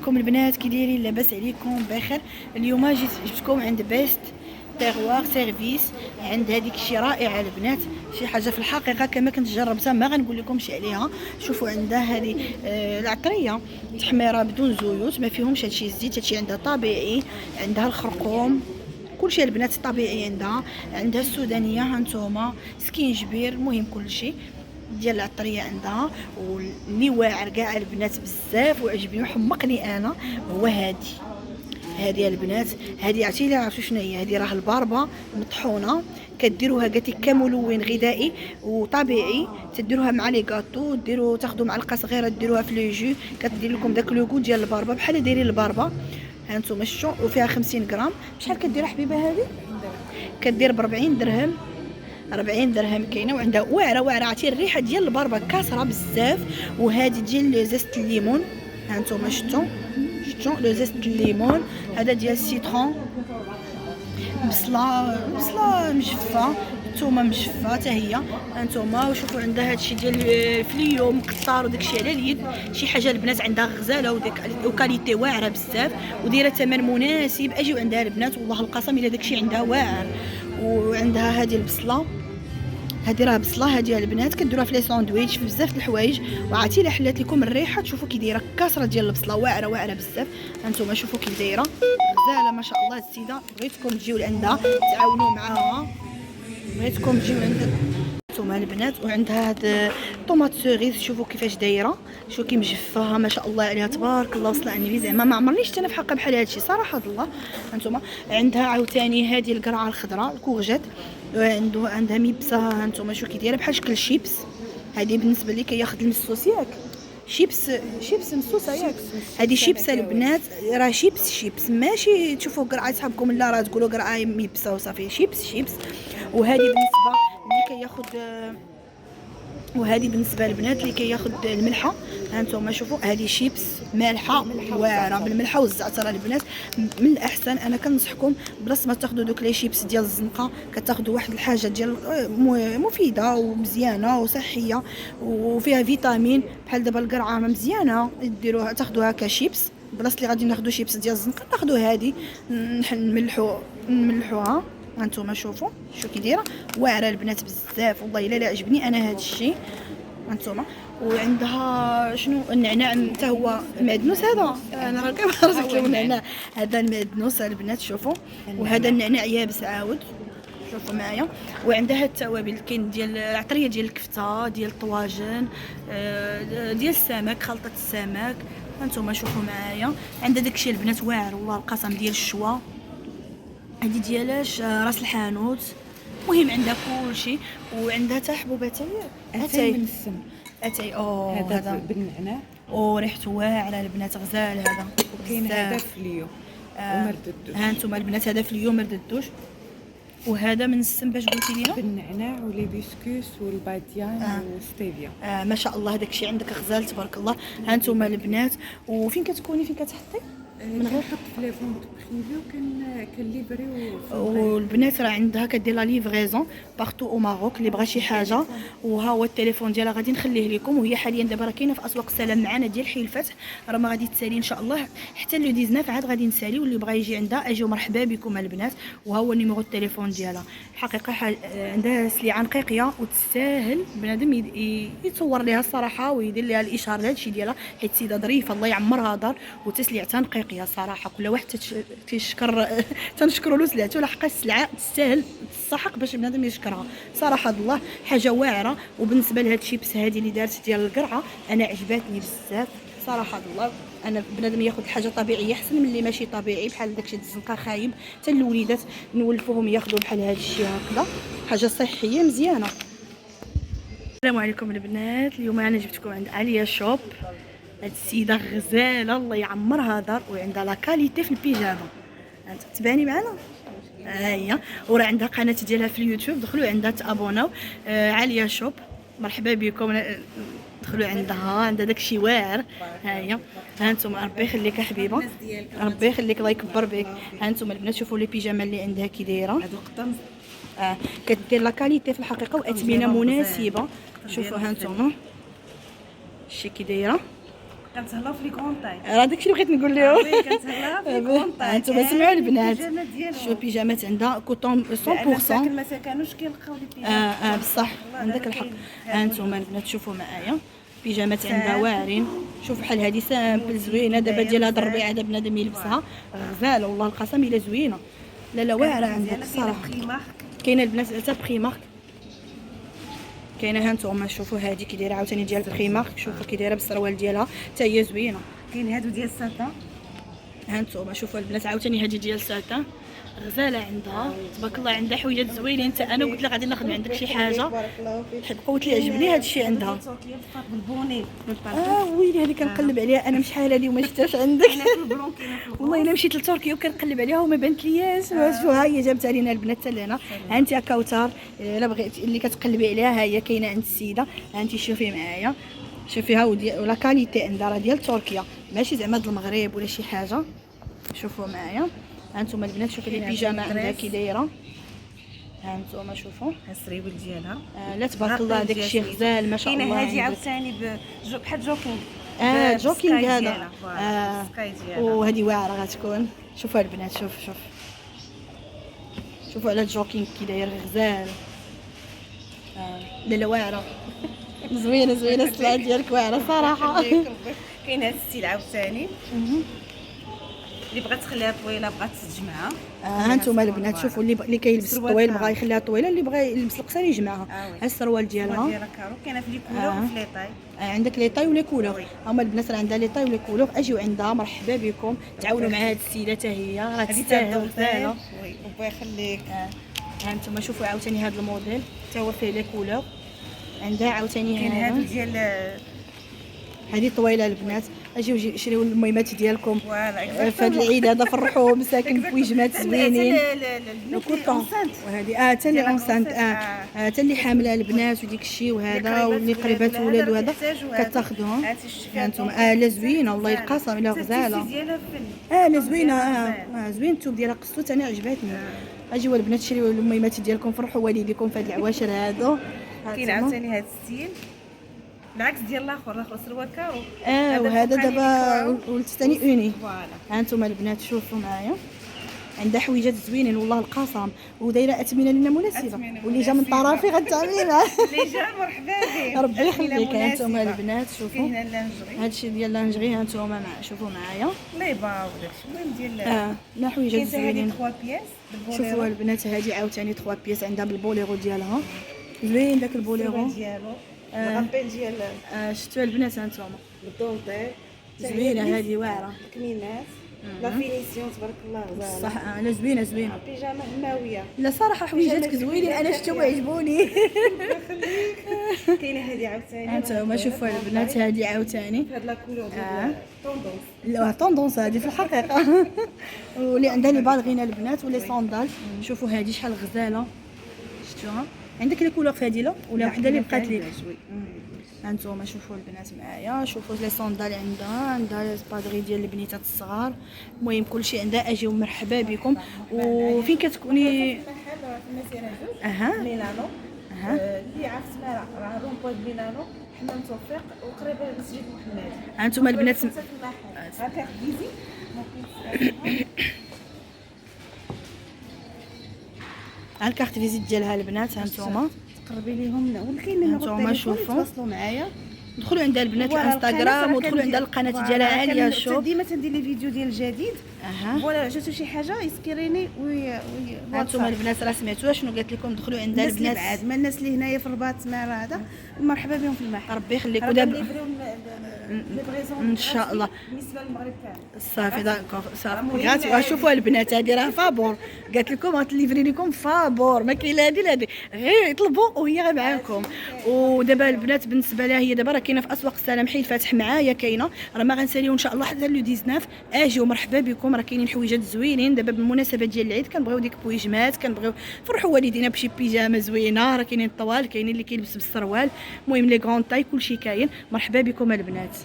كم البنات كي دايرين؟ لاباس عليكم؟ بخير. اليوم جبتكم عند بيست تيغوار سيرفيس، عند هذيك الشيء رائعه البنات، شي حاجه في الحقيقه كما كنت جربتها ما غنقول لكمش عليها. شوفوا عندها هذه العطريه تحميره بدون زيوت، ما فيهمش هادشي الزيت، هادشي عندها طبيعي، عندها الخرقوم كلشي البنات طبيعي. عندها السودانيه، هانتوما سكينجبير، المهم كلشي ديال العطريه عندها. واللي واعر كاع البنات بزاف وعجبني وحمقني انا هو هادي البنات. هادي عرفتي لا عرفتوا شنو هي؟ هادي راه الباربه مطحونه، كديروها قالت لك كملون غذائي وطبيعي، تديروها مع لي غاتو، ديروا تاخذوا معلقه صغيره ديروها في لو جو، كدير لكم داك لو غو ديال الباربه بحال دايرين الباربه. ها نتوما شفتوا، وفيها 50 غرام. شحال كدير حبيبه هذه؟ كدير ب 40 درهم. 40 درهم كاينه، وعندها واعره عرفتي الريحه ديال الباربه كاسره بزاف. وهذه ديال زيت الليمون، ها نتوما شفتوا لو زيت الليمون. هذا ديال السيترون، بصله مجفه، الثومه مجفه حتى هي. هانتوما وشوفوا عندها هادشي ديال الفليو مكسر وداكشي على اليد، شي حاجه البنات عندها غزاله وكاليتي واعره بزاف، ودايره ثمن مناسب. اجيو عندها البنات والله القسم الا داكشي عندها واعر. وعندها هذه البصله، هذه راه بصله هذه البنات كديروها في لي ساندويتش في بزاف د الحوايج. وعرفتي الا حلات لكم الريحه تشوفوا كي دايره كاسره ديال البصله واعره بزاف. هانتوما شوفوا كي دايره غزاله ما شاء الله. السيده بغيتكم تجيو لعندها تعاونوا معاها، بغيتكم تجيو عندها هانتوما البنات. وعندها هاد طوماط سوريز، شوفوا كيفاش دايره، شوفوا كي مجفاها ما شاء الله عليها تبارك الله وصل على النبي. زعما ما عمرني شفت انا في حقها بحال هادشي صراحه الله. هانتوما عندها عاوتاني هذه القرعه الخضراء الكورجيت، عندها ميبسه. هانتوما شوفوا كي دايره بحال شكل شيبس. هذه بالنسبه لي كياخذ المسوس ياك، شيبس مسوسه ياك. هذه شيبس البنات، راه شيبس ماشي تشوفوا قرعه صحابكم لا راه تقولوا قرعه ميبسه وصافي. شيبس. وهذه بالنسبه اللي كياخذ، وهذه بالنسبه للبنات اللي كياخذ الملحه. هانتوما شوفوا هذه شيبس مالحه واعره بالملحه والزعتر البنات. من الاحسن انا كنصحكم بلاص ما تاخذوا دوك لي شيبس ديال الزنقه، كتاخذوا واحد الحاجه ديال مفيده ومزيانه وصحيه وفيها فيتامين. بحال دابا القرعه مزيانه ديروها تاخذوها كشيبس، بلاص اللي غادي ناخذوا شيبس ديال الزنقه ناخذوا هذه نملحوها. هانتوما شوفوا كي دايره واعره البنات بزاف والله الا عجبني انا هذا الشيء. هانتوما وعندها شنو النعناع حتى هو المعدنوس. هذا انا راه كنعرف لكم النعناع، هذا المعدنوس البنات شوفوا. وهذا النعناع يابس عاود، شوفوا معايا. وعندها التوابل كاين ديال العطريه ديال الكفته، ديال الطواجن، ديال السمك، خلطه السمك. هانتوما شوفوا معايا. عندها داكشي البنات واعر والله القسم ديال الشوا. هذه ديالاش راس الحانوت. المهم عندها كلشي. وعندها حتى حبوبات اتاي من السم، اتاي هذا بالنعناع ريحته واعره البنات غزال هذا. وكاين هذا فليو ومرددوش. ها انتما البنات هذا فليو مرددوش. وهذا من السم باش قلتي لينا بالنعناع وليبيسكوس والباديان وستيفيا. ما شاء الله داكشي عندك غزال تبارك الله. ها انتما البنات. وفين كتكوني فين كتحطي؟ من غير حط في لي فوند بريفي كنليفري. والبنات راه عندها كدير لا ليفريزون بارتو او ماروك اللي بغى شي حاجه. وها هو التليفون ديالها غادي نخليه لكم. وهي حاليا دابا راه كاينه في اسواق السلام معنا ديال حي الفتح، راه ما غادي تسالي ان شاء الله حتى لو 19 عاد غادي نسالي. واللي بغى يجي عندها اجيو مرحبا بكم البنات. وها هو النيميرو التليفون ديالها. الحقيقه عندها سلعه نقيقيه وتستاهل بنادم يتصور ليها الصراحه ويدير ليها الاشهار لهادشي ديالها، حيت سيده ظريفه الله يعمرها دار وتسليعتها نقيقيه صراحه. كل واحد تشكر تنشكروا له سلعته، لحق السلعه تستاهل تستحق باش بنادم يشكرها صراحه الله. حاجه واعره. وبالنسبه لهاد الشيبس هذه اللي دارت ديال القرعه انا عجباتني بزاف صراحه الله. انا بنادم ياخذ حاجه طبيعيه احسن من اللي ماشي طبيعي بحال داكشي الزنقه خايب. حتى الوليدات نولفوهم ياخذوا بحال هذا الشيء هكذا، حاجه صحيه مزيانه. السلام عليكم البنات. اليوم انا جبتكم عند عليا شوب. هاد السيده غزاله الله يعمرها دار وعندها لا كاليتي في البيجامه. انت تباني معنا ها هي. وراه عندها قناه ديالها في اليوتيوب، دخلوا عندها تابوناو. عليا شوب مرحبا بكم، دخلوا عندها داكشي واعر. ها هي. ها انتم ربي يخليك حبيبه، ربي يخليك الله يكبر بك. ها انتم البنات شوفوا لي بيجامه اللي عندها كي دايره. هادو قطن كدير لا كاليتي في الحقيقه واثمنه مناسبه. شوفوا ها انتم شي كي دايره كنتهلاو في لي كون طاي. راه داكشي اللي بغيت نقول لهم. كنتهلاو في لي كون طاي. انتم سمعوا البنات، البيجامات ديالهم. شوف بيجامات عندها كوطون 100%. لأن ما كانوش كيلقاو لي بيجامات. بصح عندك الحق. انتم البنات شوفوا معايا بيجامات عندها واعرين. شوف بحال هذه سامبل زوينه دابا ديال هذا الربيع هذا بنادم يلبسها غزاله والله القسم الا زوينه. لا واعره عندك الصراحه. كاينه البنات حتى بخي مارك، كاينه ها نتوما شوفوا هذه كي دايره عاوتاني ديال بخي مارك. شوفوا كي دايره بالسروال ديالها حتى هي زوينه. كاين هادو ديال الساطا. ها نتوما شوفوا البنات عاوتاني هذه ديال ساتان غزاله عندها تبارك الله. عندها حويجات زوينين. حتى انا قلت لها غادي ناخذ من عندك شي حاجه حيت قلت لي عجبني هذا الشيء عندها. بالبوني ويلي هذه كنقلب عليها انا شحال هذه وما شفتهاش عندك. والله الا مشيت لتركيا وكنقلب عليها وما بانت لياش. شو ها هي جابتها لينا البنات حتى لهنا. ها انت كوثر الا بغيتي اللي كتقلبي عليها ها هي كاينه عند السيده. ها انت شوفي معايا شوفيها ولا كاليتي عندها راه ديال تركيا ماشي زعما ديال المغرب ولا شي حاجه. شوفوا معايا هانتوما البنات شوفوا لي البيجامه عندها كي دايره. هانتوما شوفوا السريول ديالها. لا تبارك الله داكشي غزال ما شاء الله. كاينه هذه عاوتاني بحال جوكينغ. جوكينغ هذا. سكاي ديالها. وهذه واعره غتكون. شوفوا البنات شوف شوفوا على الجوكينغ كي داير غزال. لا واعره زوينه السلعه ديالك واعره صراحه. كاين هذا الستيل عاوتاني اللي بغات تخليها طويله بغات تجمعها. هانتوما البنات شوفوا اللي كيلبس الطويل بغا يخليها طويله، اللي بغا يلبس القصير يجمعها. ها السروال ديالها كارو كاينه في لي كولور وفي لي طاي. عندك لي طاي ولي كولور. هما البنات راه عندها لي طاي ولي كولور. اجيو عندها مرحبا بكم تعاونوا مع هاد السيده حتى هي راه تستاهل غزاله. وي الله يخليك. هانتوما شوفوا عاوتاني هاد الموديل حتى هو فيه لي كولور. عندها عاوتاني كاين هادو ديال هذه طويله البنات. اجيو شريو المهمات ديالكم في هذا العيد هذا. فرحوا مساكن بويجمات زوينين وكوطون. وهذه حتى اللي اونسانت حتى اللي حامله البنات وديك الشيء وهذا واللي قريبات ولاد وهذا كتاخذهم. هانتوما لا زوينه والله القسم الا غزاله. لا زوينه زوين الثوب ديالها قصتو انا عجبتني. اجيو البنات شريو المهمات ديالكم فرحوا والديكم في هذه العواشر هادو. كاين عاوتاني هذا الستيل العكس ديال الاخر سروال كارو. وهذا دابا ولد ثاني اوني. هانتوما البنات شوفوا معايا عندها حويجات زوينين والله القسم ودايره اثمنه لنا مناسبه. واللي جا من طرفي غتعاملي معاه. اللي جا مرحبا به ربي يخليك. هانتوما البنات شوفوا كاين اللانجري. هادشي ديال اللانجري. هانتوما شوفوا معايا لي باو داكشي المهم ديال لا حويجات زوينين. 3 بياس بالبوليرو. شوفوا البنات هذه عاوتاني 3 بياس عندها بالبوليرو ديالها زوين داك البوليرو ديالو. الغابيل ديال شفتوا البنات هانتوما بالدونطيل زوينه هذه واعره. الكمينات لا فينيسيون تبارك الله غزاله. صح لا زوينه. بيجامه هماويه. لا صراحه حويجاتك زوينين انا شفتهم عجبوني. كاينه هذه عاوتاني. هانتوما شوفوا البنات هذه عاوتاني هاد لا كولور ديال طوندونس. لا طوندونس هذه في الحقيقه. واللي عندها لي بالغينه البنات ولي صوندال. شوفوا هذه شحال غزاله شفتوها. عندك لي كولور في هذه لا ولا وحده اللي بقات لك. هانتوما شوفوا البنات معايا شوفوا لي صوندال عندها لي سبادغي ديال البنيتات الصغار. المهم كلشي عندها. اجيو مرحبا بكم. وفين كتكوني في المسيره جوج ميلانو. اللي عرفت راه رومبوي ميلانو حمام توفيق وقريبه لمسجد محمد. هانتوما البنات هكا فيزي ها الكارت فيزيت ديالها البنات. هانتوما تقربي ليهم ولكن هانتوما شوفوا تواصلوا معايا. دخلوا عندها البنات في انستغرام ودخلوا عندها القناه ديالها عاليه شوف. ديما تندير لي فيديو ديال جديد. فوالا جاتو شي حاجه يسكريني هانتوما البنات راه سمعتوها شنو قالت لكم. دخلوا عندها البنات بعد ما الناس اللي هنايا في الرباط مع هذا مرحبا بهم في المحل. ربي يخليك. ودابا ان شاء الله بالنسبه للمغرب كامل صافي داكور صافي غاتوا شوفوا البنات هذه راه فابور قالت لكم غتليفري لكم فابور ما كاين لا هذه لا هذه غير يطلبوا وهي غير معاكم. ودابا البنات بالنسبه لها هي دابا راه كاينه في اسواق السلام حي الفاتح معايا كاينه راه ما غنساليو ان شاء الله حتى لو 19. اجيو مرحبا بكم راه كاينين حويجات زوينين دابا بالمناسبه ديال العيد. كنبغيو ديك بويجمات كنبغيو فرحوا والدينا بشي بيجامه زوينه. راه كاينين الطوال كاينين اللي كيلبس بالسروال. المهم لي كغون طاي كلشي كاين. مرحبا بكم البنات.